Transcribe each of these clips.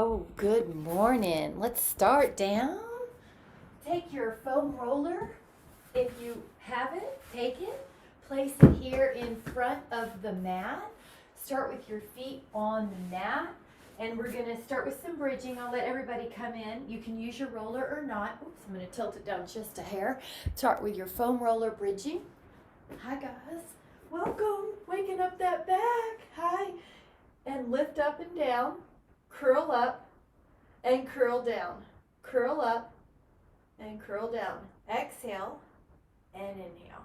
Oh, good morning. Let's start down. Take your foam roller. If you have it, take it. Place it here in front of the mat. Start with your feet on the mat. And we're going to start with some bridging. I'll let everybody come in. You can use your roller or not. Oops, I'm going to tilt it down just a hair. Start with your foam roller bridging. Hi, guys. Welcome. Waking up that back. Hi. And lift up and down. Curl up and curl down. Curl up and curl down. Exhale and inhale.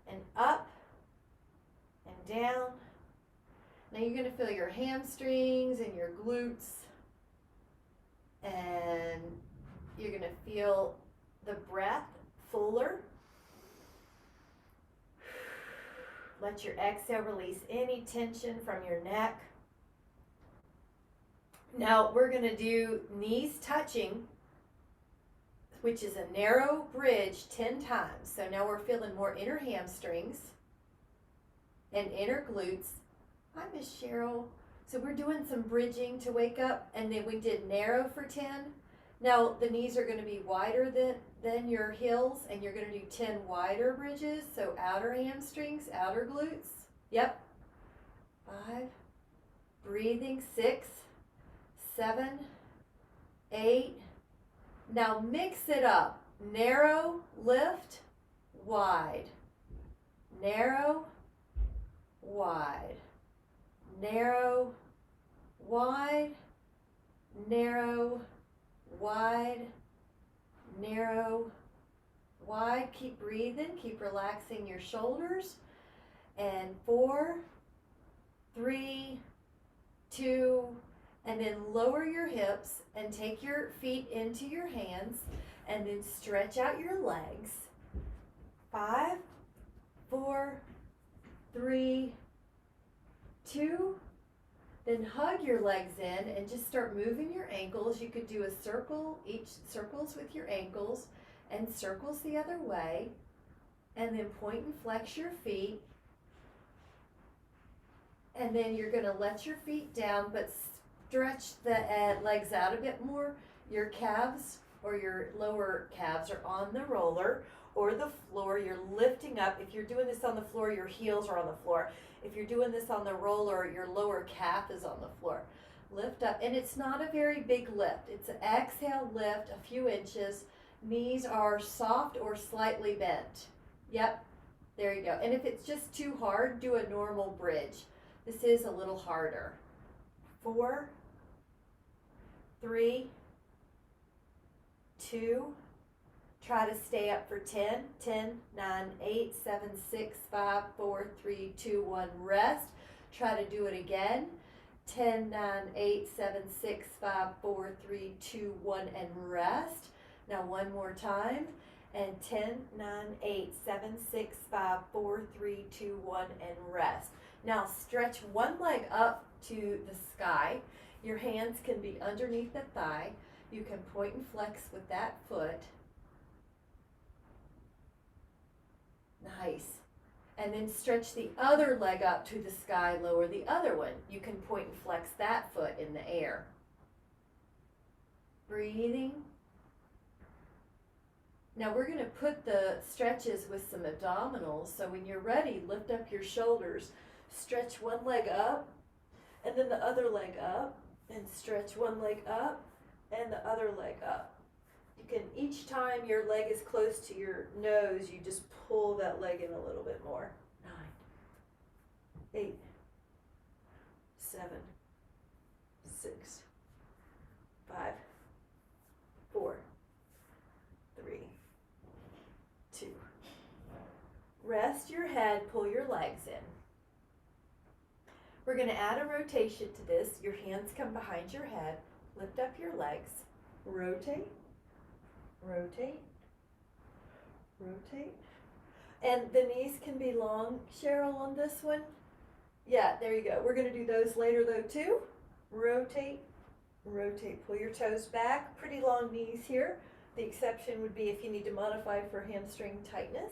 And up and down. Now you're going to feel your hamstrings and your glutes. And you're going to feel the breath fuller. Let your exhale release any tension from your neck. Now we're going to do knees touching, which is a narrow bridge 10 times. So now we're feeling more inner hamstrings and inner glutes. Hi, Miss Cheryl. So we're doing some bridging to wake up, and then we did narrow for 10. Now the knees are going to be wider than your heels, and you're going to do 10 wider bridges. So outer hamstrings, outer glutes. Yep. 5. Breathing. 6. 7, 8. Now mix it up. Narrow, lift, wide. Narrow, wide. Narrow, wide. Narrow, wide. Narrow, wide. Keep breathing. Keep relaxing your shoulders. And 4, 3, 2, and then lower your hips and take your feet into your hands and then stretch out your legs. 5, 4, 3, 2. Then hug your legs in and just start moving your ankles. You could do a circle, each circles with your ankles and circles the other way. And then point and flex your feet. And then you're going to let your feet down, but stretch the legs out a bit more. Your calves or your lower calves are on the roller or the floor. You're lifting up. If you're doing this on the floor, your heels are on the floor. If you're doing this on the roller, your lower calf is on the floor. Lift up. And it's not a very big lift. It's an exhale lift, a few inches. Knees are soft or slightly bent. Yep. There you go. And if it's just too hard, do a normal bridge. This is a little harder. 4, 3, 2, try to stay up for 10, 10, 9, 8, 7, 6, 5, 4, 3, 2, 1, rest. Try to do it again. 10, 9, 8, 7, 6, 5, 4, 3, 2, 1, and rest. Now one more time. And 10, 9, 8, 7, 6, 5, 4, 3, 2, 1, and rest. Now stretch one leg up to the sky. Your hands can be underneath the thigh. You can point and flex with that foot. Nice. And then stretch the other leg up to the sky, lower the other one. You can point and flex that foot in the air. Breathing. Now we're going to put the stretches with some abdominals. So when you're ready, lift up your shoulders. Stretch one leg up and then the other leg up. And stretch one leg up and the other leg up. You can, each time your leg is close to your nose, you just pull that leg in a little bit more. 9, 8, 7, 6, 5, 4, 3, 2. Rest your head, pull your legs in. We're going to add a rotation to this. Your hands come behind your head. Lift up your legs. Rotate, rotate, rotate. And the knees can be long, Cheryl, on this one. Yeah, there you go. We're going to do those later though too. Rotate, rotate. Pull your toes back. Pretty long knees here. The exception would be if you need to modify for hamstring tightness.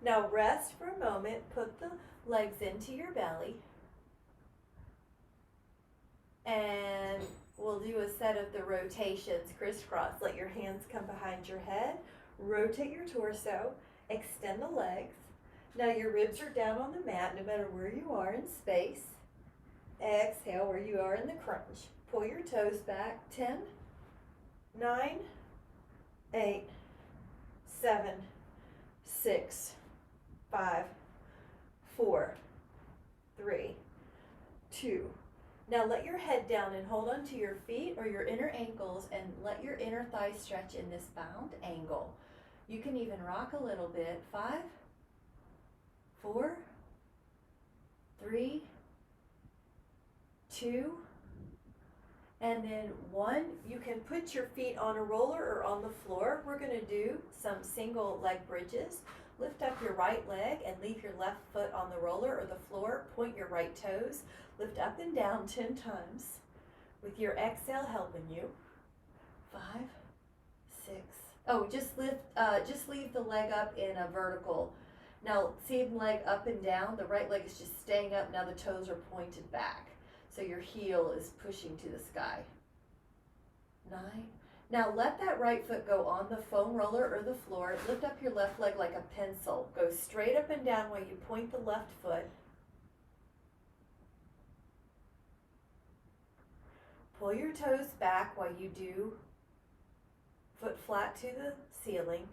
Now rest for a moment. Put the legs into your belly. And we'll do a set of the rotations, crisscross. Let your hands come behind your head. Rotate your torso. Extend the legs. Now your ribs are down on the mat no matter where you are in space. Exhale where you are in the crunch. Pull your toes back. 10, 9, 8, 7, 6, 5, 4, 3, 2. Now let your head down and hold on to your feet or your inner ankles and let your inner thighs stretch in this bound angle. You can even rock a little bit. 5, 4, 3, 2, and then 1. You can put your feet on a roller or on the floor. We're going to do some single leg bridges. Lift up your right leg and leave your left foot on the roller or the floor. Point your right toes. Lift up and down 10 times with your exhale helping you. 5, 6. Oh, just leave the leg up in a vertical. Now, see the leg up and down. The right leg is just staying up. Now the toes are pointed back. So your heel is pushing to the sky. 9. Now let that right foot go on the foam roller or the floor. Lift up your left leg like a pencil. Go straight up and down while you point the left foot. Pull your toes back while you do foot flat to the ceiling.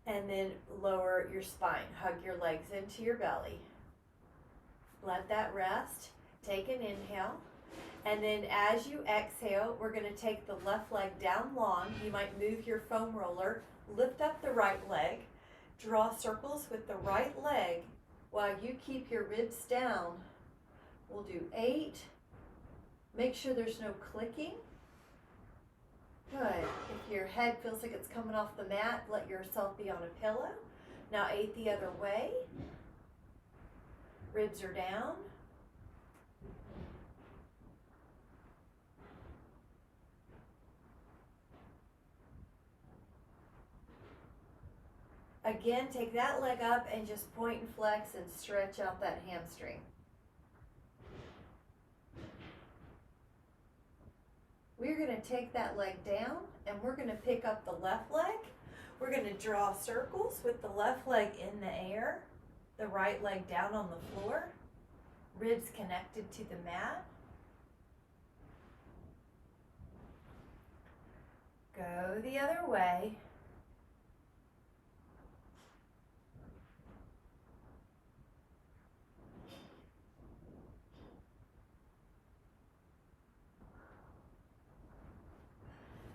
And then lower your spine. Hug your legs into your belly. Let that rest. Take an inhale. And then as you exhale, we're going to take the left leg down long. You might move your foam roller. Lift up the right leg. Draw circles with the right leg while you keep your ribs down. We'll do 8. Make sure there's no clicking. Good. If your head feels like it's coming off the mat, let yourself be on a pillow. Now 8 the other way. Ribs are down. Again, take that leg up and just point and flex and stretch out that hamstring. We're going to take that leg down and we're going to pick up the left leg. We're going to draw circles with the left leg in the air, the right leg down on the floor, ribs connected to the mat. Go the other way.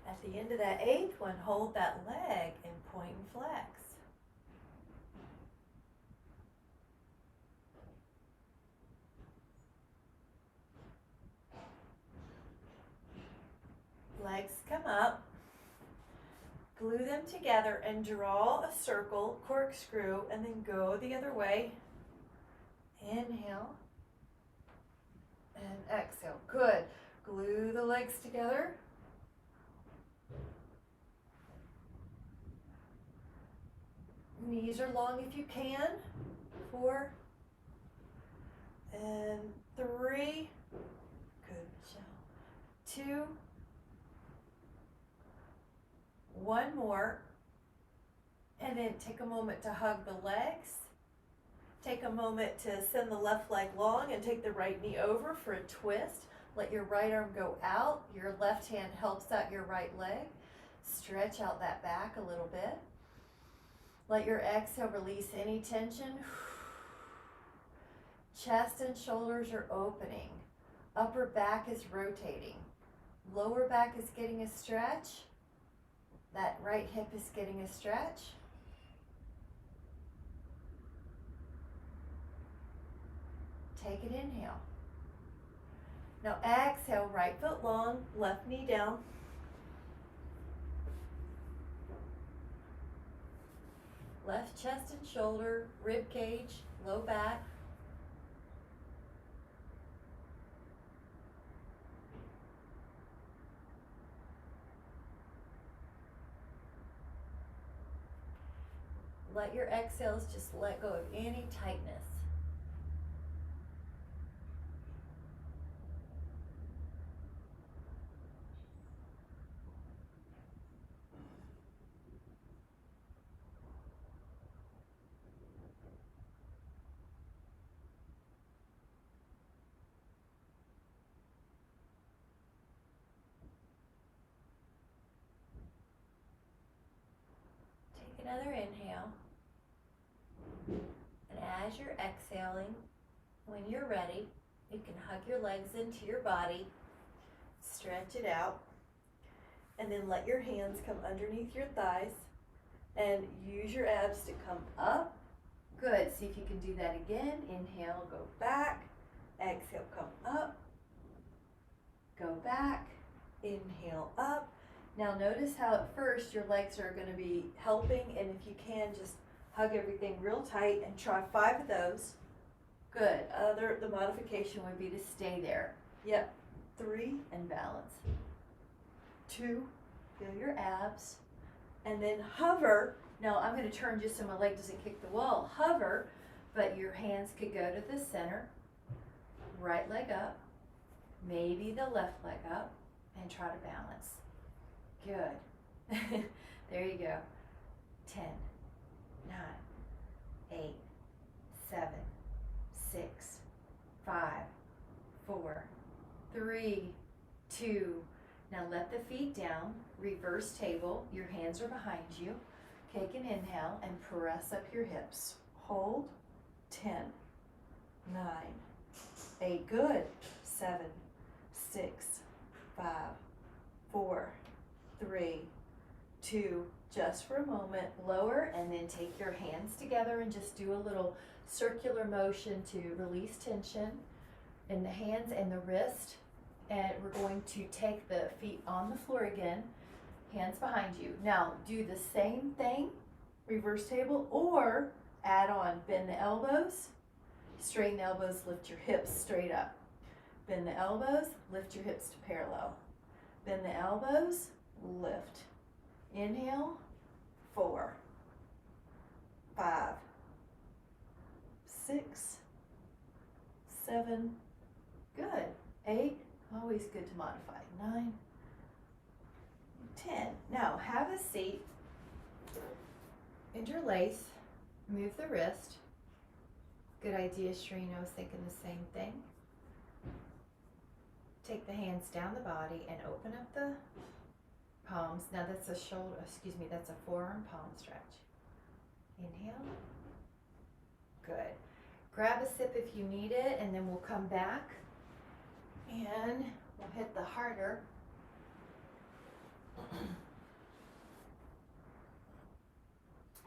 At the end of that 8th one, hold that leg and point and flex. Legs come up. Glue them together and draw a circle, corkscrew, and then go the other way. Inhale and exhale. Good. Glue the legs together. Knees are long if you can. 4 and 3. Good, Michelle. 2. 1 more. And then take a moment to hug the legs. Take a moment to send the left leg long and take the right knee over for a twist. Let your right arm go out. Your left hand helps out your right leg. Stretch out that back a little bit. Let your exhale release any tension. Chest and shoulders are opening. Upper back is rotating. Lower back is getting a stretch. That right hip is getting a stretch. Take an inhale. Now exhale, right foot long, left knee down. Left chest and shoulder, rib cage, low back. let your exhales just let go of any tightness. Take another inhale. And as you're exhaling, when you're ready, you can hug your legs into your body, stretch it out, and then let your hands come underneath your thighs and use your abs to come up. Good. See if you can do that again. Inhale, go back. Exhale, come up. Go back. Inhale, up. Now notice how at first your legs are going to be helping, and if you can, just hug everything real tight and try 5 of those. Good. The modification would be to stay there. Yep. 3 and balance. 2, feel your abs, and then hover. Now I'm going to turn just so my leg doesn't kick the wall. Hover, but your hands could go to the center. Right leg up, maybe the left leg up, and try to balance. Good. There you go. 10, 9, 8, 7, 6, 5, 4, 3, 2. Now let the feet down, reverse table, your hands are behind you. Take an inhale and press up your hips. Hold, 10, 9, 8, good, 7, 6, 5, 4, 3, 2, just for a moment, lower, and then take your hands together and just do a little circular motion to release tension in the hands and the wrist. And we're going to take the feet on the floor again, hands behind you. Now do the same thing, reverse table, or add on, bend the elbows, straighten the elbows, lift your hips straight up. Bend the elbows, lift your hips to parallel. Bend the elbows, lift. Inhale, 4, 5, 6, 7, good, 8, always good to modify, 9, 10. Now have a seat, interlace, move the wrist. Good idea, Shreen, I was thinking the same thing. Take the hands down the body and open up the palms. Now that's that's a forearm palm stretch. Inhale. Good. Grab a sip if you need it, and then we'll come back and we'll hit the harder.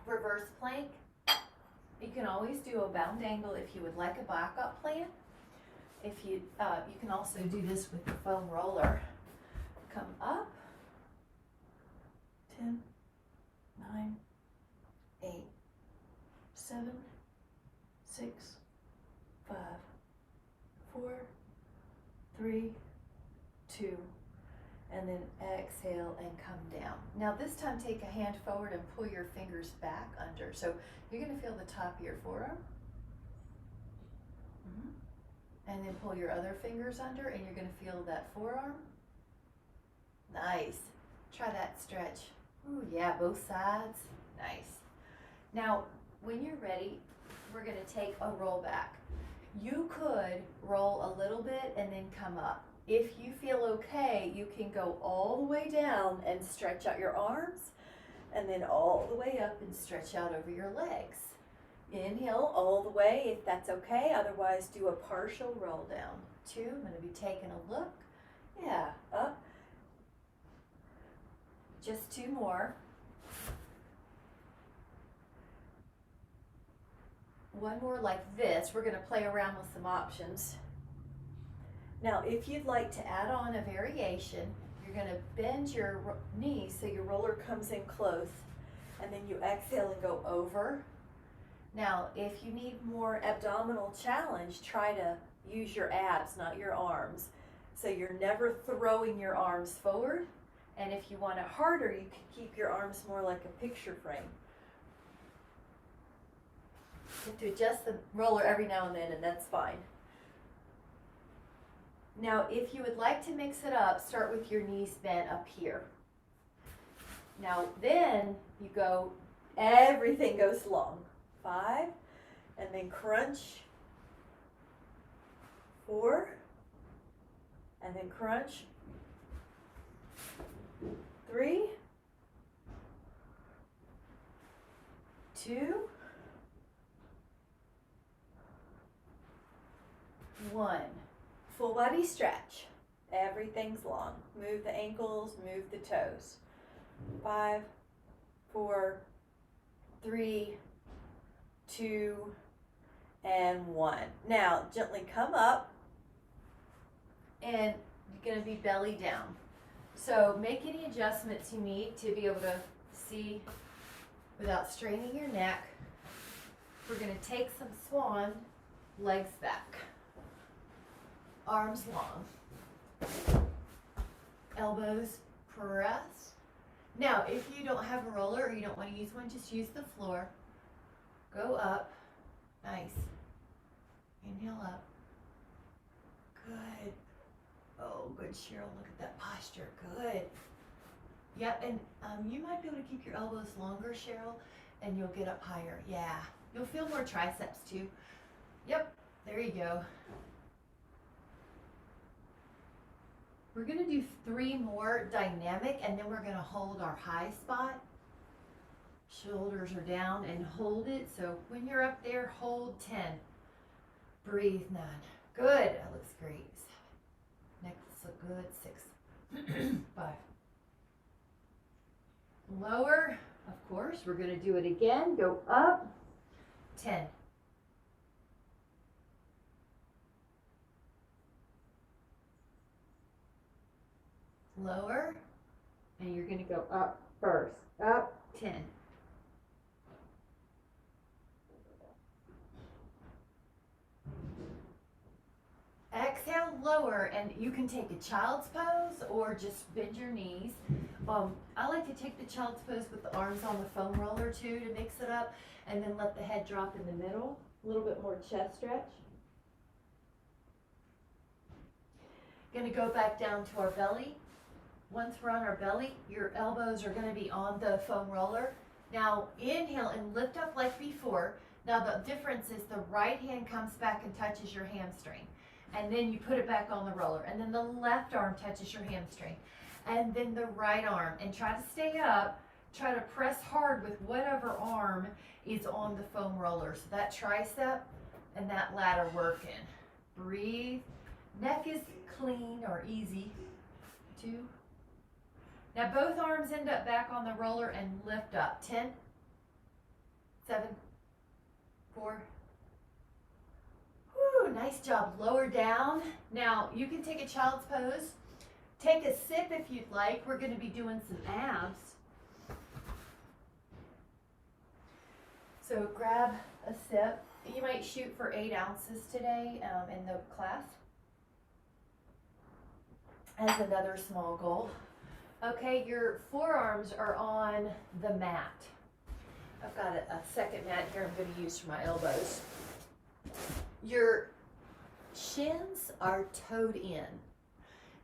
Reverse plank. You can always do a bound angle if you would like a backup plan. If you you can also do this with the foam roller. Come up. 10, 9, 8, 7, 6, 5, 4, 3, 2, and then exhale and come down. Now this time take a hand forward and pull your fingers back under. So you're going to feel the top of your forearm. And then pull your other fingers under, and you're going to feel that forearm. Nice. Try that stretch. Ooh, yeah, both sides. Nice. Now, when you're ready, we're going to take a roll back. You could roll a little bit and then come up. If you feel okay, you can go all the way down and stretch out your arms, and then all the way up and stretch out over your legs. Inhale all the way if that's okay, otherwise do a partial roll down. 2, I'm going to be taking a look. Yeah, up. Just 2 more. 1 more like this. We're going to play around with some options. Now, if you'd like to add on a variation, you're going to bend your knees so your roller comes in close, and then you exhale and go over. Now, if you need more abdominal challenge, try to use your abs, not your arms. So you're never throwing your arms forward. And if you want it harder, you can keep your arms more like a picture frame. You have to adjust the roller every now and then, and that's fine. Now, if you would like to mix it up, start with your knees bent up here. Now, then you go, everything goes long. 5, and then crunch. 4, and then crunch. 3, 2, 1. Full body stretch. Everything's long. Move the ankles, move the toes. 5, 4, 3, 2, and 1. Now, gently come up, and you're going to be belly down. So make any adjustments you need to be able to see without straining your neck. We're going to take some swan, legs back, arms long, elbows press. Now, if you don't have a roller or you don't want to use one, just use the floor. Go up. Nice. Inhale up. Good. Oh, good, Cheryl. Look at that posture. Good. Yep, and you might be able to keep your elbows longer, Cheryl, and you'll get up higher. Yeah. You'll feel more triceps, too. Yep. There you go. We're going to do 3 more dynamic, and then we're going to hold our high spot. Shoulders are down and hold it. So when you're up there, hold 10. Breathe 9. Good. That looks great. 7. Neck looks good. 6. 5. Lower. Of course, we're going to do it again. Go up. 10. Lower. And you're going to go up first. Up. 10. Exhale, lower, and you can take a child's pose or just bend your knees. I like to take the child's pose with the arms on the foam roller too to mix it up, and then let the head drop in the middle. A little bit more chest stretch. Going to go back down to our belly. Once we're on our belly, your elbows are going to be on the foam roller. Now inhale and lift up like before. Now the difference is the right hand comes back and touches your hamstring. And then you put it back on the roller. And then the left arm touches your hamstring. And then the right arm. And try to stay up. Try to press hard with whatever arm is on the foam roller. So that tricep and that ladder working. Breathe. Neck is clean or easy. 2. Now both arms end up back on the roller and lift up. 10. 7. 4. Woo, nice job. Lower down. Now you can take a child's pose. Take a sip if you'd like. We're going to be doing some abs. So grab a sip. You might shoot for 8 ounces today in the class as another small goal. Okay, your forearms are on the mat. I've got a second mat here I'm going to use for my elbows. Your shins are toed in.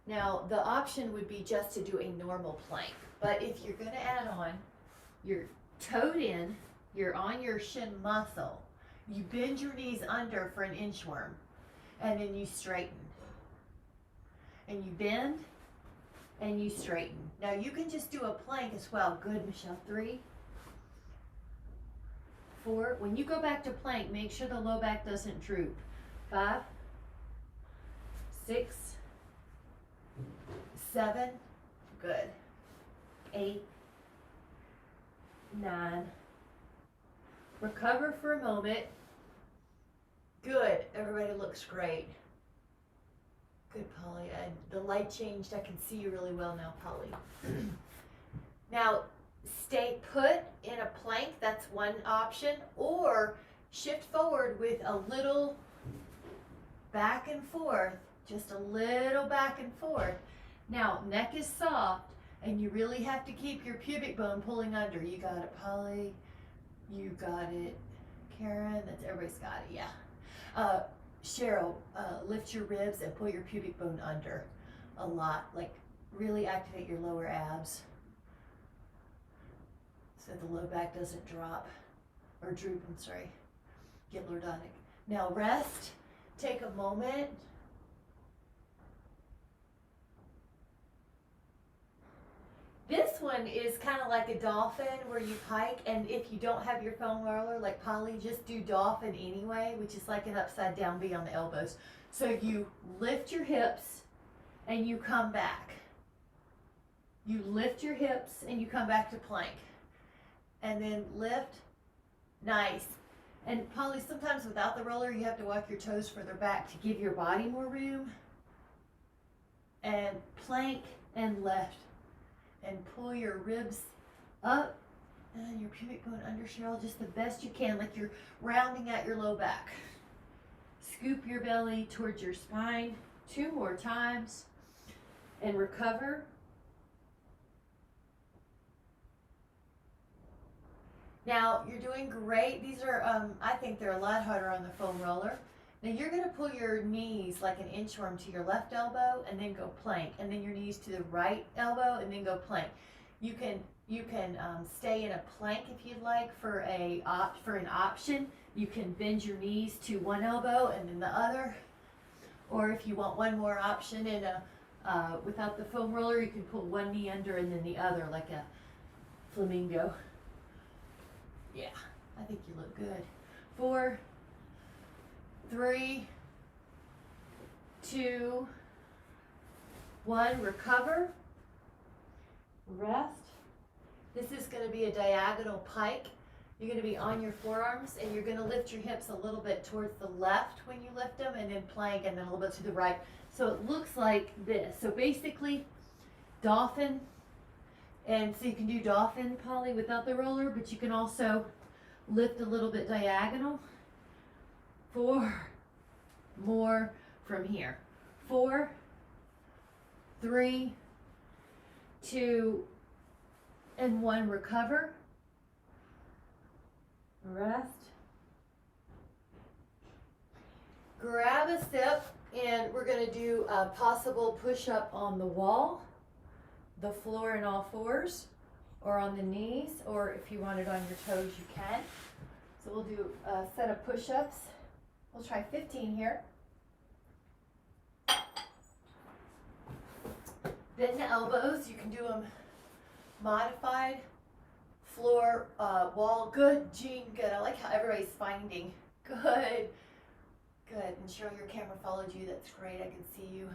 Now, the option would be just to do a normal plank. But if you're going to add on, you're toed in, you're on your shin muscle. You bend your knees under for an inchworm, and then you straighten. And you bend, and you straighten. Now, you can just do a plank as well. Good, Michelle. 3. 4. When you go back to plank, make sure the low back doesn't droop. 5. 6. 7. Good. 8. 9. Recover for a moment. Good. Everybody looks great. Good, Polly. The light changed. I can see you really well now, Polly. Now, stay put in a plank. That's one option. Or shift forward with a little back and forth. Just a little back and forth. Now, neck is soft, and you really have to keep your pubic bone pulling under. You got it, Polly. You got it. Karen. That's everybody's got it. Yeah. Cheryl, lift your ribs and pull your pubic bone under a lot. Like really activate your lower abs so the low back doesn't drop or droop. I'm sorry. Get lordotic. Now rest. Take a moment. This one is kind of like a dolphin where you hike, and if you don't have your foam roller like Polly, just do dolphin anyway, which is like an upside down V on the elbows. So you lift your hips and you come back. You lift your hips and you come back to plank. And then lift. Nice. And Polly, sometimes without the roller, you have to walk your toes further back to give your body more room. And plank and lift. And pull your ribs up and your pubic bone under, Cheryl, just the best you can, like you're rounding out your low back. Scoop your belly towards your spine 2 more times and recover. Now you're doing great. These are, I think they're a lot harder on the foam roller. Now you're going to pull your knees like an inchworm to your left elbow and then go plank, and then your knees to the right elbow and then go plank. You can stay in a plank if you'd like for an option. You can bend your knees to one elbow and then the other, or if you want one more option in a without the foam roller, you can pull one knee under and then the other like a flamingo. Yeah, I think you look good. 4, 3, 2, 1, recover, rest. This is going to be a diagonal pike. You're going to be on your forearms and you're going to lift your hips a little bit towards the left when you lift them, and then plank, and then a little bit to the right. So it looks like this. So basically dolphin, and so you can do dolphin, Polly, without the roller, but you can also lift a little bit diagonal. 4 more from here. 4, 3, 2, and 1, recover, rest. Grab a sip, and we're going to do a possible push-up on the wall, the floor in all fours, or on the knees, or if you want it on your toes, you can. So we'll do a set of push-ups. We'll try 15 here. Bend the elbows. You can do them modified, floor, wall. Good, Jean, good. I like how everybody's finding. Good, good. And Cheryl, your camera followed you. That's great. I can see you.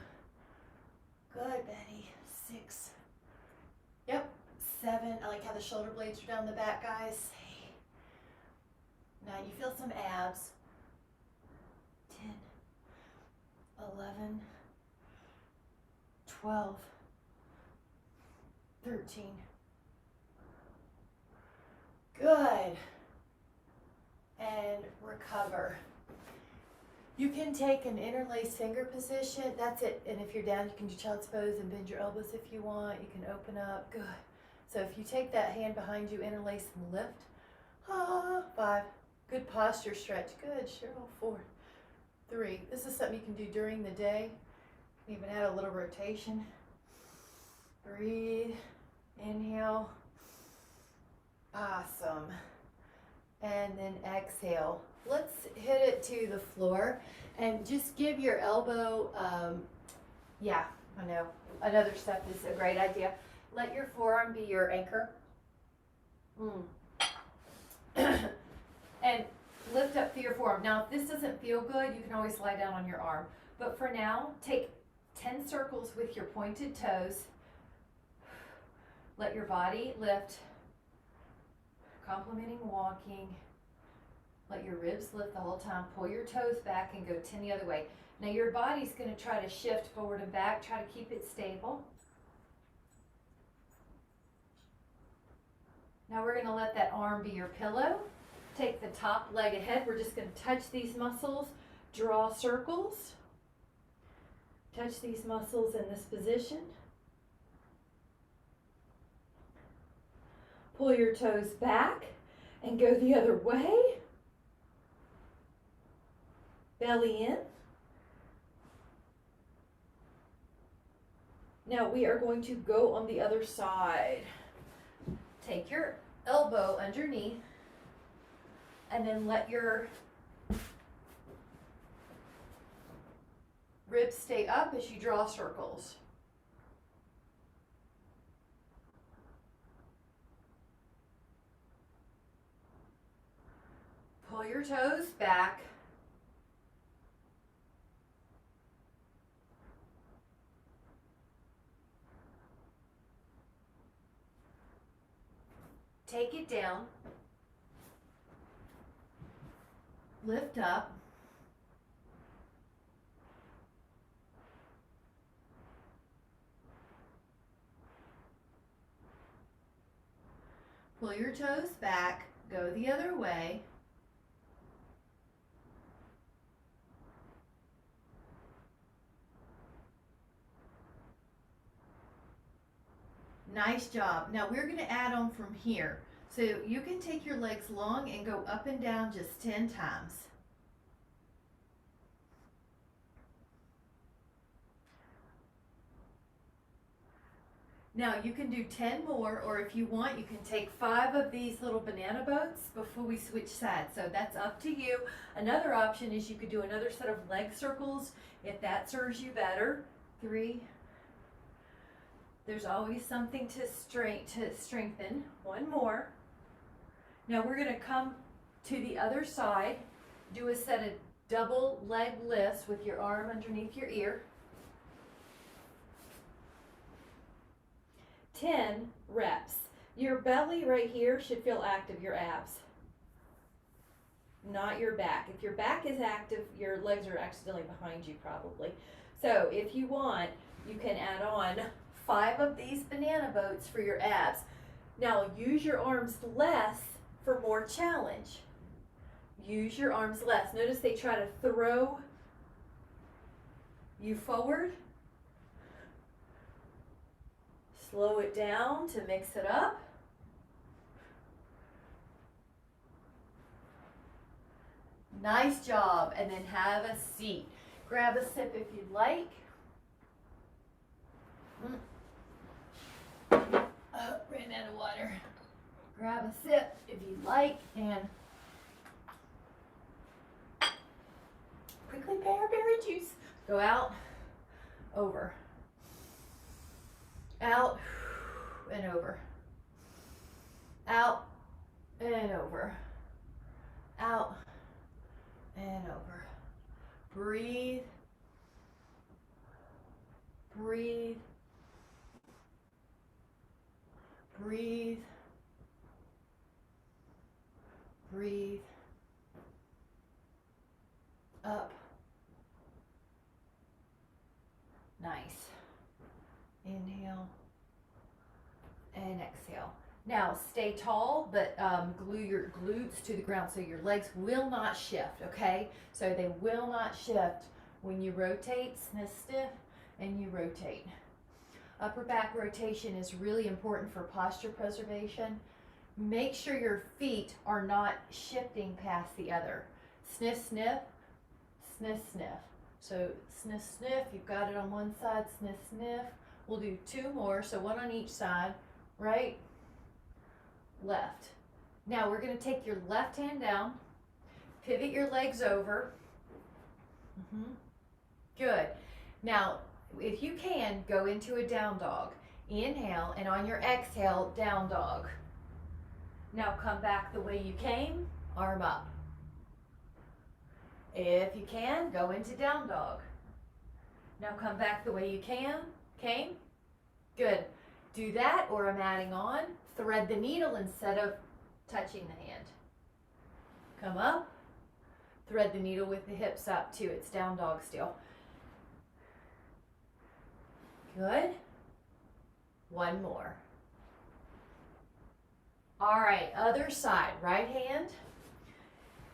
Good, Betty. 6. Yep. 7. I like how the shoulder blades are down the back, guys. 9. You feel some abs. 10, 11, 12, 13. Good. And recover. You can take an interlaced finger position. That's it. And if you're down, you can do child's pose and bend your elbows if you want. You can open up. Good. So if you take that hand behind you, interlace and lift. 5. Good posture stretch. Good, Cheryl. 4, 3. This is something you can do during the day. You can even add a little rotation. Breathe. Inhale. Awesome. And then exhale. Let's hit it to the floor and just give your elbow, yeah, I know. Another step is a great idea. Let your forearm be your anchor. And lift up through your forearm. Now, if this doesn't feel good, you can always lie down on your arm. But for now, take 10 circles with your pointed toes. Let your body lift. Complementing walking. Let your ribs lift the whole time. Pull your toes back and go 10 the other way. Now your body's going to try to shift forward and back. Try to keep it stable. Now we're going to let that arm be your pillow. Take the top leg ahead. We're just going to touch these muscles. Draw circles. Touch these muscles in this position. Pull your toes back and go the other way. belly in. Now we are going to go on the other side. Take your elbow underneath and then let your ribs stay up as you draw circles. Pull your toes back. Take it down. Lift up. Pull your toes back. Go the other way. Nice job. Now we're going to add on from here. So you can take your legs long and go up and down just 10 times. Now you can do 10 more, or if you want, you can take 5 of these little banana boats before we switch sides. So that's up to you. Another option is you could do another set of leg circles if that serves you better. 3. There's always something to strengthen. 1 more. Now we're going to come to the other side. Do a set of double leg lifts with your arm underneath your ear. 10 reps. Your belly right here should feel active, your abs, not your back. If your back is active, your legs are accidentally behind you probably. So if you want, you can add on 5 of these banana boats for your abs. Now use your arms less for more challenge. Use your arms less. Notice they try to throw you forward. Slow it down to mix it up. Nice job. And then have a seat. Grab a sip if you'd like. Oh, ran out of water. Grab a sip if you'd like, and quickly berry juice. Go out, over, out, and over, out, and over, out, and over. Breathe, breathe, breathe, breathe, up. Nice. Inhale and exhale. Now stay tall, but glue your glutes to the ground so your legs will not shift, okay? So they will not shift when you rotate, stiff, and you rotate. Upper back rotation is really important for posture preservation. Make sure your feet are not shifting past the other. Sniff, sniff, sniff, sniff. So sniff, sniff, you've got it on one side, sniff, sniff. We'll do 2 more, so 1 on each side, right, left. Now we're going to take your left hand down, pivot your legs over. Good. Now, if you can, go into a down dog. Inhale, and on your exhale, down dog. Now come back the way you came, arm up. If you can, go into down dog. Now come back the way you came. Good. Do that, or I'm adding on, thread the needle instead of touching the hand. Come up, thread the needle with the hips up too. It's down dog still. Good. 1 more. All right, other side, right hand.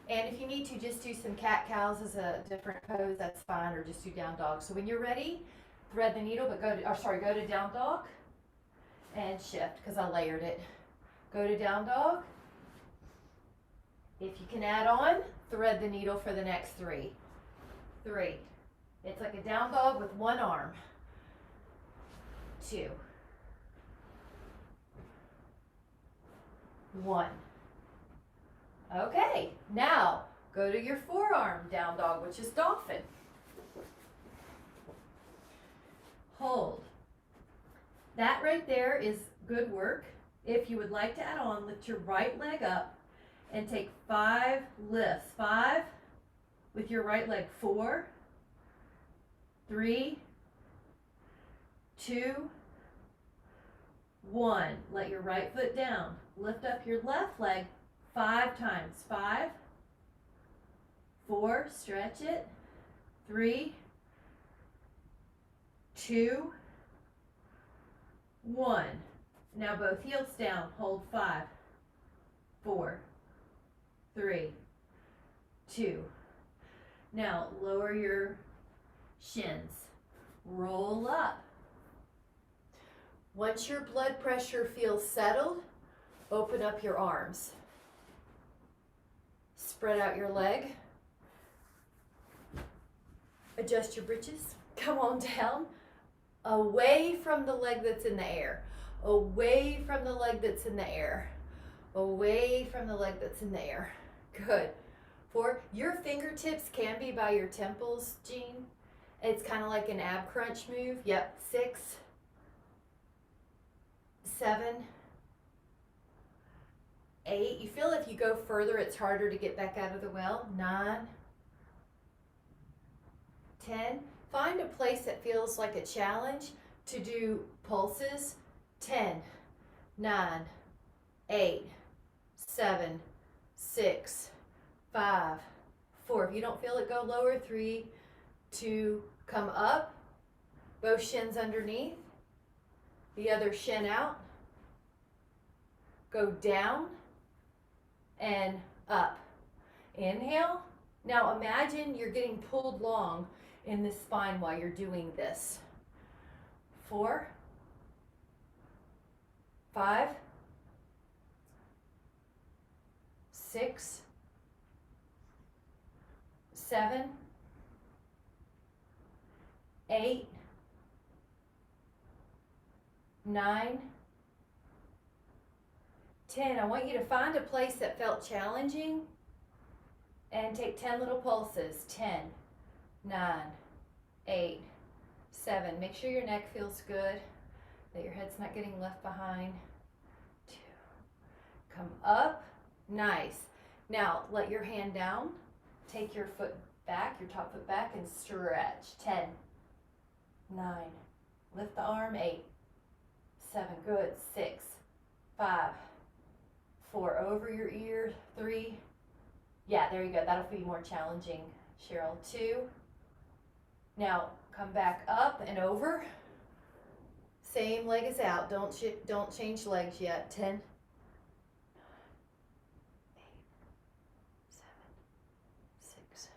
And if you need to, just do some cat-cows as a different pose, that's fine, or just do down dog. So when you're ready, thread the needle, but go to down dog and shift, because I layered it. Go to down dog. If you can add on, thread the needle for the next 3. 3. It's like a down dog with one arm. 2. 1. Okay, now go to your forearm down dog, which is dolphin. Hold. That right there is good work. If you would like to add on, lift your right leg up and take 5 lifts. 5 with your right leg. 4, 3, 2, 1. Let your right foot down. Lift up your left leg 5 times. 5, 4, stretch it. 3, 2, 1. Now both heels down. Hold 5, 4, 3, 2. Now lower your shins. Roll up. Once your blood pressure feels settled, open up your arms. Spread out your leg. Adjust your britches. Come on down. Away from the leg that's in the air. Away from the leg that's in the air. Away from the leg that's in the air. Good. 4. Your fingertips can be by your temples, Jean. It's kind of like an ab crunch move. Yep. 6, 7, 8. You feel if you go further, it's harder to get back out of the well. 9, 10. Find a place that feels like a challenge to do pulses. 10, 9, 8, 7, 6, 5, 4. If you don't feel it, go lower. 3, 2, come up. Both shins underneath. The other shin out. Go down and up. Inhale. Now imagine you're getting pulled long in the spine while you're doing this. 4, 5, 6, 7, 8, 9, 10. I want you to find a place that felt challenging and take 10 little pulses. 10, 9, 8, 7. Make sure your neck feels good, that your head's not getting left behind. 2. Come up. Nice. Now let your hand down. Take your foot back, your top foot back, and stretch. 10, 9. Lift the arm. 8, 7. Good. 6, 5, 4. Over your ear. 3. Yeah, there you go. That'll be more challenging, Cheryl. 2. Now come back up and over. Same leg is out. Don't change legs yet. 10, 9, 8, 7, 6,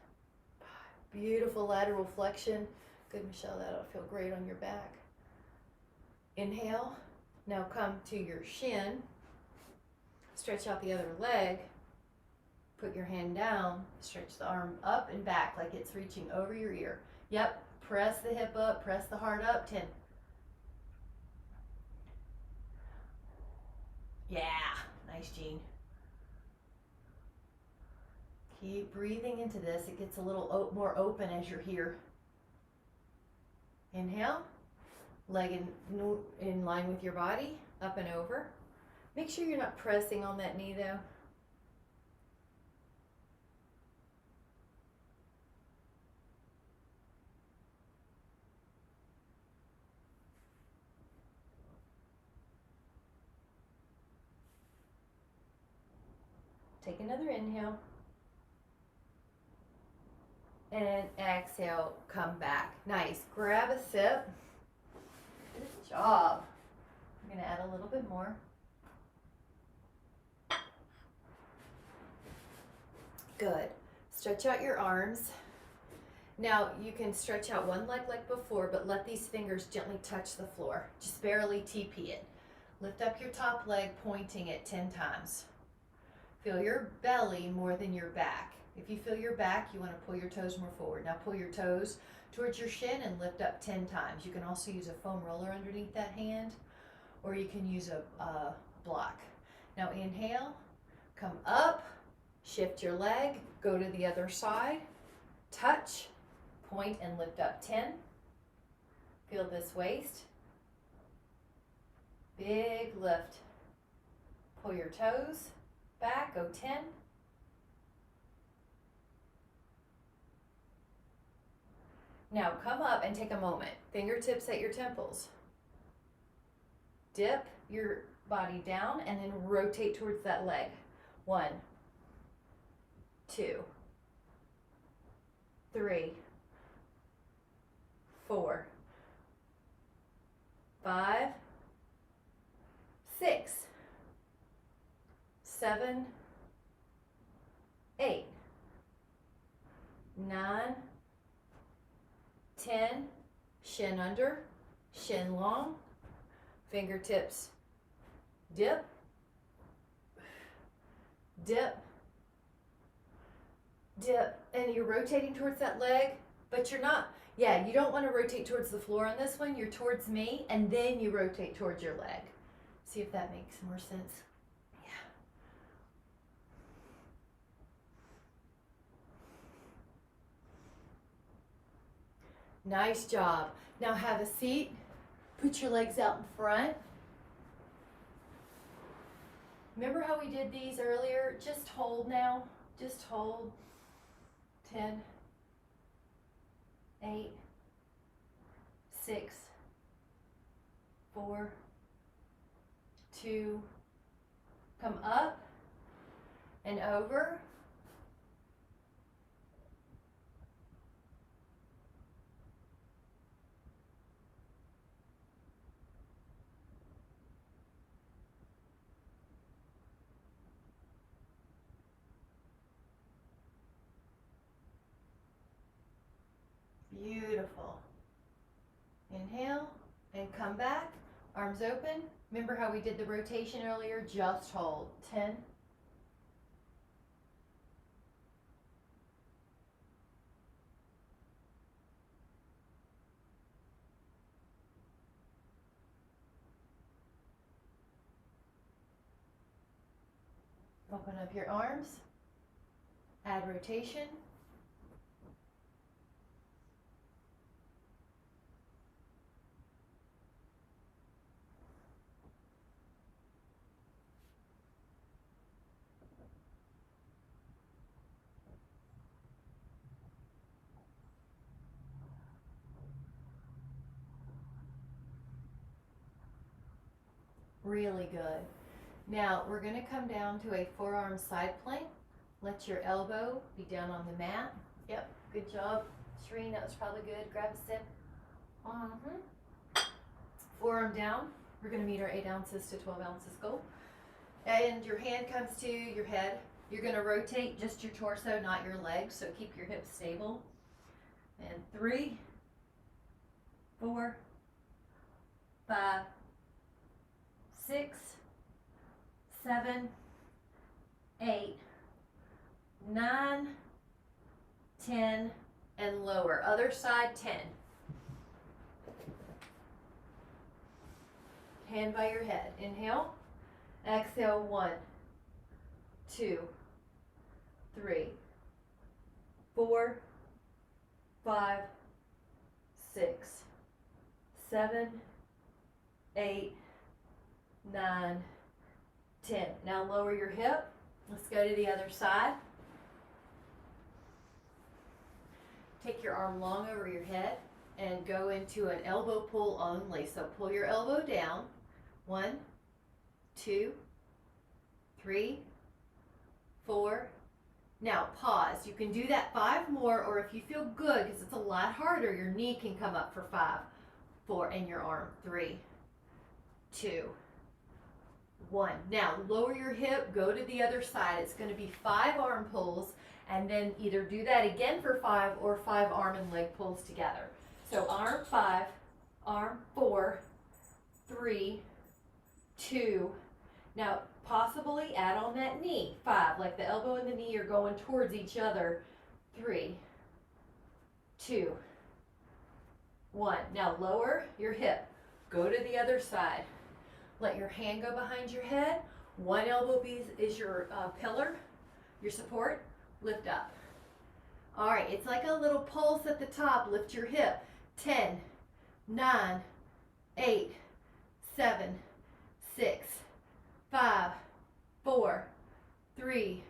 5. Beautiful lateral flexion. Good, Michelle. That'll feel great on your back. Inhale. Now come to your shin. Stretch out the other leg. Put your hand down. Stretch the arm up and back like it's reaching over your ear. Yep. Press the hip up. Press the heart up. 10. Yeah. Nice, Jean. Keep breathing into this. It gets a little more open as you're here. Inhale. Leg in line with your body. Up and over. Make sure you're not pressing on that knee though. Take another inhale. And exhale, come back. Nice. Grab a sip. Good job. I'm going to add a little bit more. Good. Stretch out your arms. Now you can stretch out one leg like before, but let these fingers gently touch the floor. Just barely TP it. Lift up your top leg, pointing it 10 times. Feel your belly more than your back. If you feel your back, you want to pull your toes more forward. Now pull your toes towards your shin and lift up 10 times. You can also use a foam roller underneath that hand, or you can use a block. Now inhale, come up, shift your leg, go to the other side, touch, point and lift up 10. Feel this waist. Big lift. Pull your toes back, go 10. Now come up and take a moment. Fingertips at your temples. Dip your body down and then rotate towards that leg. 1, 2, 3, 4, 5, 6, 7, 8, 9, 10, shin under, shin long, fingertips, dip, dip, dip, and you're rotating towards that leg, but you're not, you don't want to rotate towards the floor on this one, you're towards me, and then you rotate towards your leg. See if that makes more sense. Nice job. Now have a seat. Put your legs out in front. Remember how we did these earlier? Just hold now. Just hold. 10, 8, 6, 4, 2, come up and over. Beautiful. Inhale and come back, arms open. Remember how we did the rotation earlier? Just hold. 10, 10. Open up your arms. Add rotation. Really good. Now we're going to come down to a forearm side plank. Let your elbow be down on the mat. Yep, good job. Shereen, that was probably good. Grab a sip. Forearm down. We're going to meet our 8 ounces to 12 ounces goal. And your hand comes to your head. You're going to rotate just your torso, not your legs, so keep your hips stable. And 3, 4, 5, 6, 7, 8, 9, 10, and lower. Other side, 10. Hand by your head. Inhale. Exhale. 1, 2, 3, 4, 5, 6, 7, 8, 9, 10. Now lower your hip. Let's go to the other side. Take your arm long over your head and go into an elbow pull only. So pull your elbow down. 1, 2, 3, 4. Now pause. You can do that 5 more, or if you feel good, because it's a lot harder, your knee can come up for 5, 4, and your arm. 3, 2, 1. Now lower your hip, go to the other side. It's going to be 5 arm pulls, and then either do that again for 5 or 5 arm and leg pulls together. So arm 5, arm 4, 3, 2. Now possibly add on that knee. 5, like the elbow and the knee are going towards each other. 3, 2, 1. Now lower your hip. Go to the other side. Let your hand go behind your head. One elbow is your pillar, your support. Lift up. All right, it's like a little pulse at the top. Lift your hip. 10, 9, 8, 7, 6, 5, 4, 3,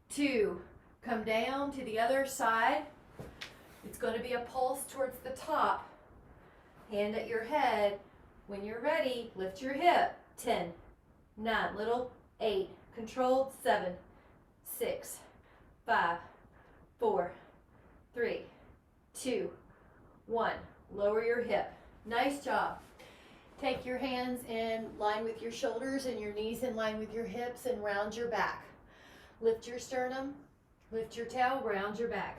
2. Come down to the other side. It's going to be a pulse towards the top. Hand at your head. When you're ready, lift your hip. 10, 9, little 8, controlled 7, 6, 5, 4, 3, 2, 1. Lower your hip. Nice job. Take your hands in line with your shoulders and your knees in line with your hips and round your back. Lift your sternum, lift your tail, round your back.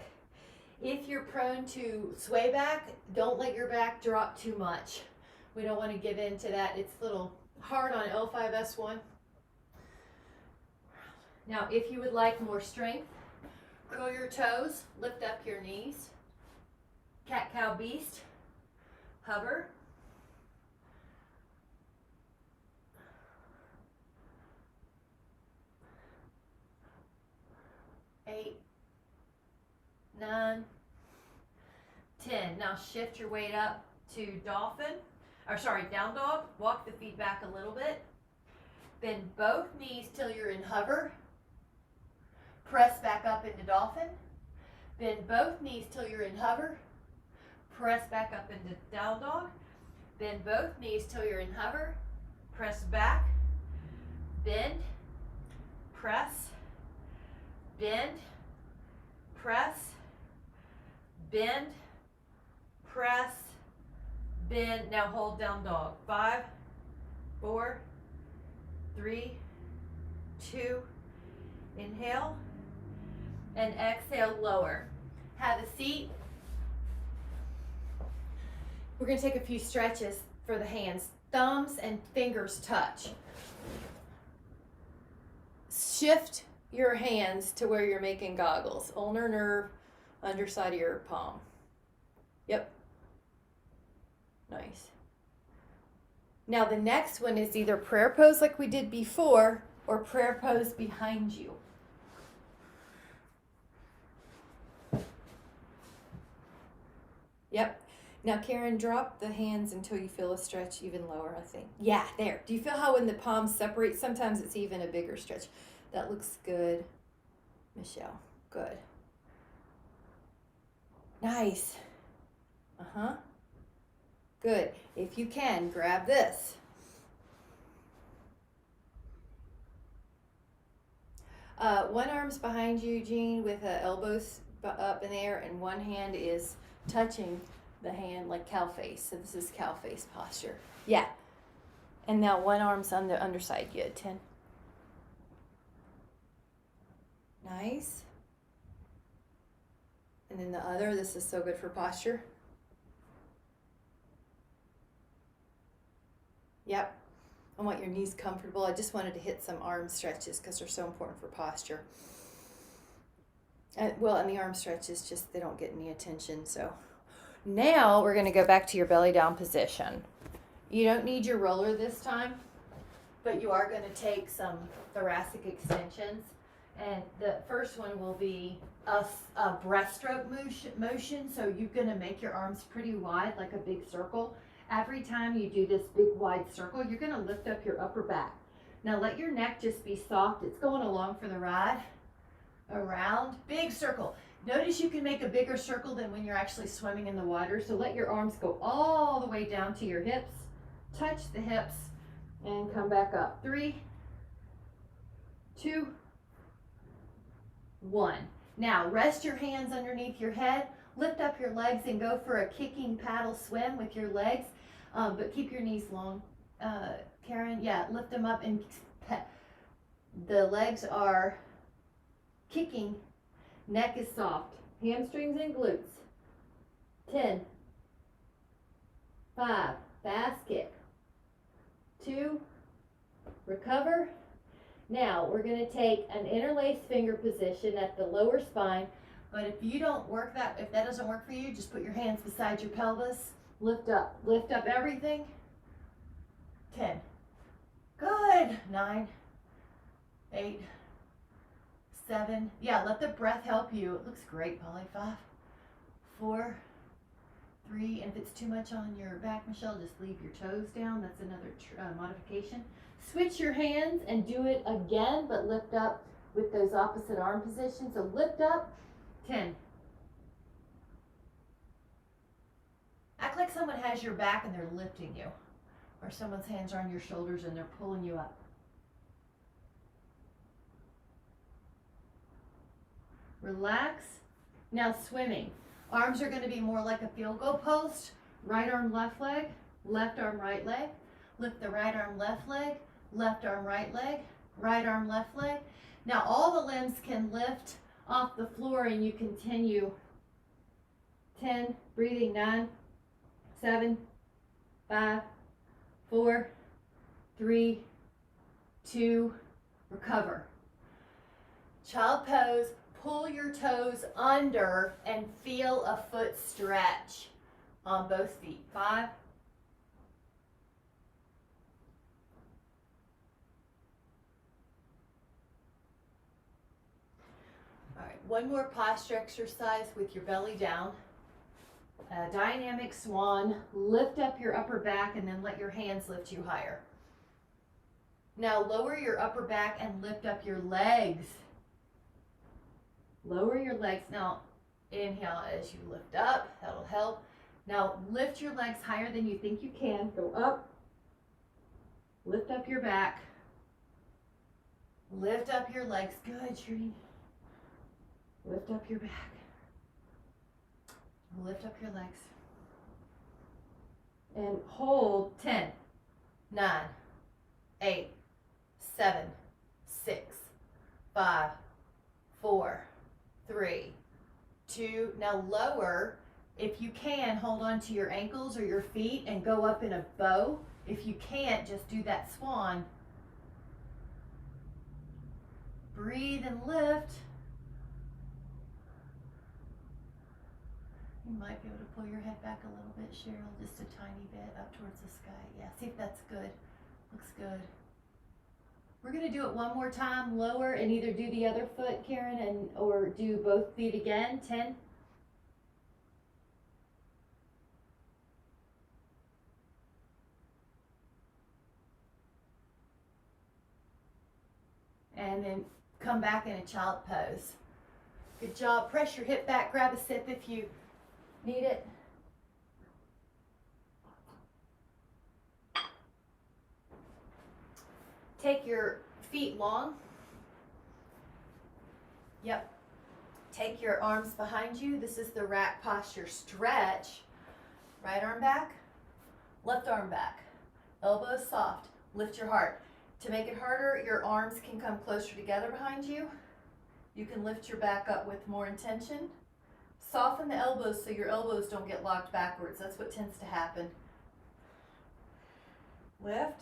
If you're prone to sway back, don't let your back drop too much. We don't want to give in to that. It's a little hard on L5S1. Now, if you would like more strength, curl your toes, lift up your knees. Cat, cow, beast. Hover. 8, 9, 10. Now shift your weight up to down dog. Walk the feet back a little bit. Bend both knees till you're in hover. Press back up into dolphin. Bend both knees till you're in hover. Press back up into down dog. Bend both knees till you're in hover. Press back. Bend. Press. Bend. Press. Bend. Press. Bend. Now hold down dog. 5, 4, 3, 2. Inhale. And exhale, lower. Have a seat. We're going to take a few stretches for the hands. Thumbs and fingers touch. Shift your hands to where you're making goggles. Ulnar nerve, underside of your palm. Yep. Nice. Now the next one is either prayer pose like we did before or prayer pose behind you. Yep. Now, Karen, drop the hands until you feel a stretch even lower, I think. Yeah, there. Do you feel how when the palms separate, sometimes it's even a bigger stretch? That looks good, Michelle. Good. Nice. Uh-huh. Good. If you can, grab this. One arm's behind you, Jean, with elbows up in the air, and one hand is touching the hand like cow face. So this is cow face posture. Yeah. And now one arm's on the underside. Good. 10. Nice. And then the other, this is so good for posture. Yep. I want your knees comfortable. I just wanted to hit some arm stretches because they're so important for posture. And the arm stretches, just they don't get any attention. So now we're going to go back to your belly down position. You don't need your roller this time, but you are going to take some thoracic extensions. And the first one will be a breaststroke motion. So you're going to make your arms pretty wide, like a big circle. Every time you do this big wide circle, you're going to lift up your upper back. Now let your neck just be soft. It's going along for the ride. Around, big circle. Notice you can make a bigger circle than when you're actually swimming in the water. So let your arms go all the way down to your hips. Touch the hips and come back up. 3, 2, 1. Now rest your hands underneath your head. Lift up your legs and go for a kicking paddle swim with your legs. But keep your knees long. Karen, yeah, lift them up and the legs are kicking. Neck is soft. Hamstrings and glutes. 10. 5. Fast kick. 2. Recover. Now, we're going to take an interlaced finger position at the lower spine, but if you don't work that, if that doesn't work for you, just put your hands beside your pelvis, lift up everything. 10. Good. 9, 8, 7. Yeah, let the breath help you. It looks great, Polly. 5, 4, 3. And if it's too much on your back, Michelle, just leave your toes down. That's another modification. Switch your hands and do it again, but lift up with those opposite arm positions. So lift up. 10. Act like someone has your back and they're lifting you, or someone's hands are on your shoulders and they're pulling you up. Relax. Now swimming. Arms are going to be more like a field goal post. Right arm, left leg, left arm, right leg. Lift the right arm, left leg, left arm, right leg, right arm, left leg. Now all the limbs can lift off the floor and you continue. 10, breathing. 9, 7, 5, 4, 3, 2, recover. Child pose. Pull your toes under and feel a foot stretch on both feet. 5. All right, one more posture exercise with your belly down. Dynamic swan. Lift up your upper back and then let your hands lift you higher. Now lower your upper back and lift up your legs. Lower your legs. Now inhale as you lift up. That'll help. Now lift your legs higher than you think you can. Go up. Lift up your back. Lift up your legs. Good, Shereen. Lift up your back. Lift up your legs. And hold. 10, 9, 8, 7, 6, 5, 4, 3, 2. Now lower. If you can, hold on to your ankles or your feet and go up in a bow. If you can't, just do that swan. Breathe and lift. You might be able to pull your head back a little bit, Cheryl, just a tiny bit up towards the sky. Yeah, see if that's good. Looks good. We're going to do it one more time, lower, and either do the other foot, Karen, or do both feet again. 10. And then come back in a child pose. Good job. Press your hip back, grab a sip if you need it. Take your feet long. Yep. Take your arms behind you. This is the rack posture. Stretch. Right arm back, left arm back. Elbows soft. Lift your heart. To make it harder, your arms can come closer together behind you. You can lift your back up with more intention. Soften the elbows so your elbows don't get locked backwards. That's what tends to happen. Lift.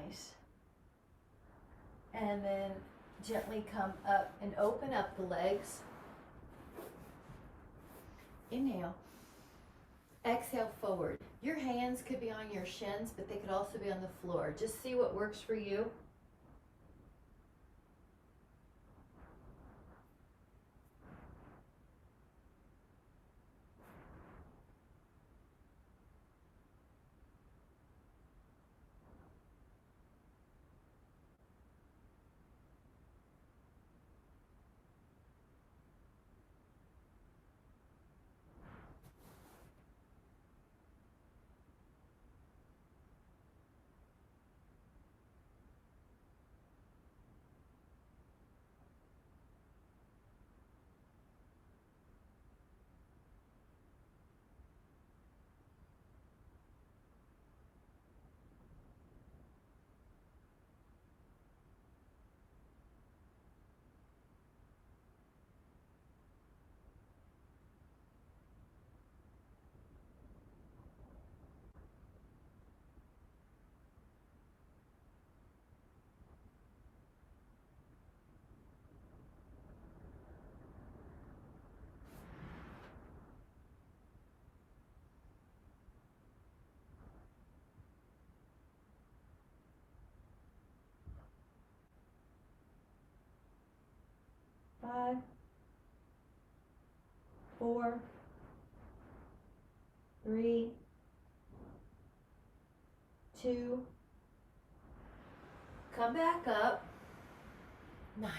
Nice. And then gently come up and open up the legs. Inhale. Exhale forward. Your hands could be on your shins, but they could also be on the floor. Just see what works for you. 4, 3, 2, come back up. Nice.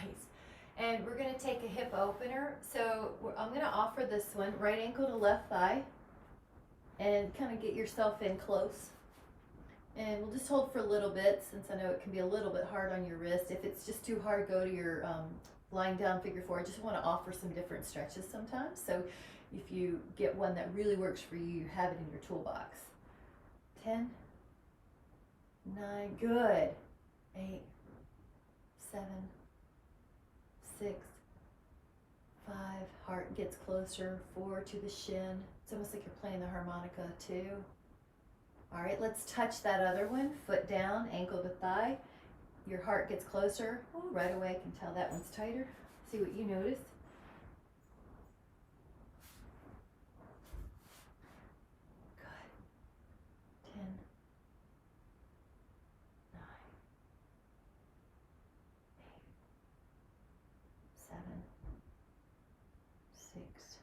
And we're going to take a hip opener. So I'm going to offer this one, right ankle to left thigh, and kind of get yourself in close. And we'll just hold for a little bit, since I know it can be a little bit hard on your wrist. If it's just too hard, go to your lying down figure 4. I just want to offer some different stretches sometimes. So if you get one that really works for you, you have it in your toolbox. 10, 9, good. 8, 7, 6, 5, heart gets closer, 4 to the shin. It's almost like you're playing the harmonica, 2. All right, let's touch that other one, foot down, ankle to thigh. Your heart gets closer. Oh, right away I can tell that one's tighter. See what you notice. Good. 10, 9, 8, 7, 6.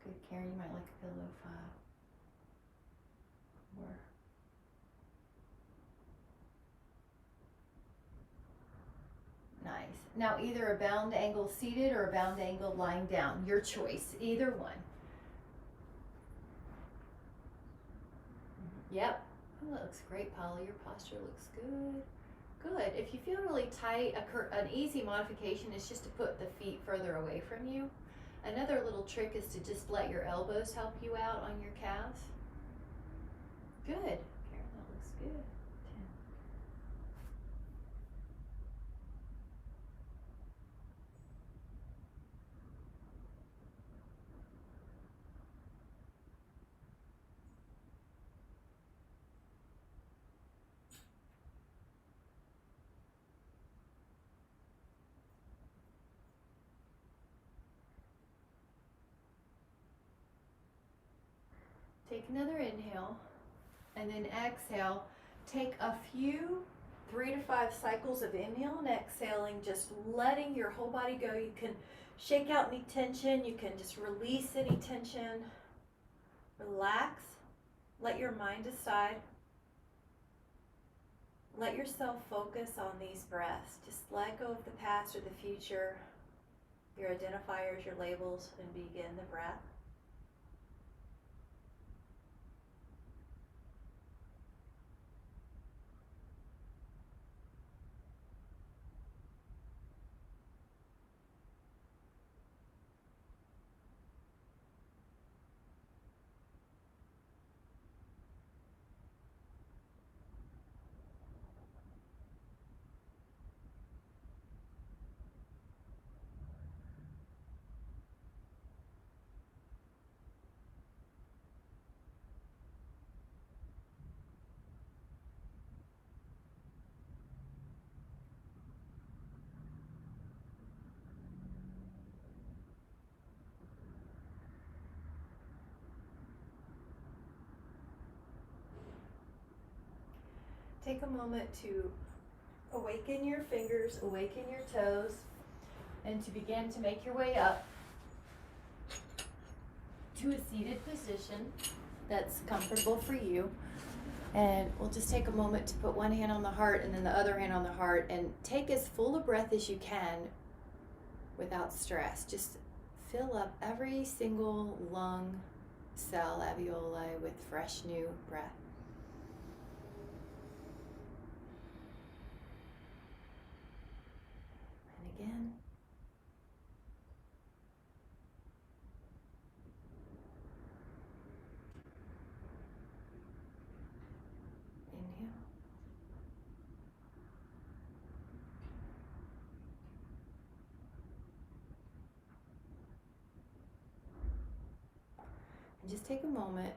Good, Karen, you might like a pillow. 5, 4. Nice. Now either a bound angle seated or a bound angle lying down. Your choice, either one. Yep. Oh, that looks great, Paula. Your posture looks good. Good. If you feel really tight, an easy modification is just to put the feet further away from you. Another little trick is to just let your elbows help you out on your calves. Good. Karen, that looks good. 10. Take another inhale, and then exhale. Take a few 3 to 5 cycles of inhale and exhaling, just letting your whole body go. You can shake out any tension. You can just release any tension. Relax. Let your mind aside. Let yourself focus on these breaths. Just let go of the past or the future, your identifiers, your labels, and begin the breath. Take a moment to awaken your fingers, awaken your toes, and to begin to make your way up to a seated position that's comfortable for you. And we'll just take a moment to put one hand on the heart and then the other hand on the heart, and take as full a breath as you can without stress. Just fill up every single lung, cell, alveoli with fresh new breath. And again. Inhale. And just take a moment,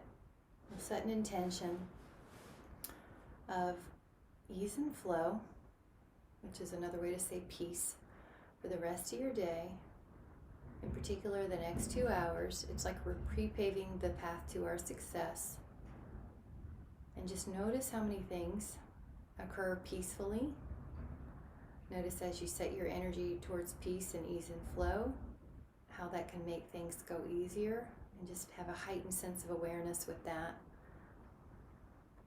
we'll set an intention of ease and flow, which is another way to say peace, for the rest of your day. In particular, the next 2 hours, it's like we're pre-paving the path to our success. And just notice how many things occur peacefully. Notice as you set your energy towards peace and ease and flow, how that can make things go easier, and just have a heightened sense of awareness with that,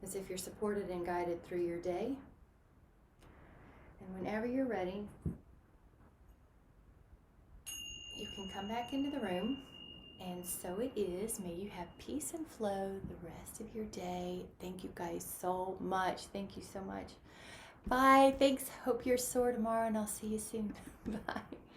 as if you're supported and guided through your day. And whenever you're ready, you can come back into the room. And so it is. May you have peace and flow the rest of your day. Thank you guys so much. Thank you so much. Bye. Thanks. Hope you're sore tomorrow, and I'll see you soon. Bye.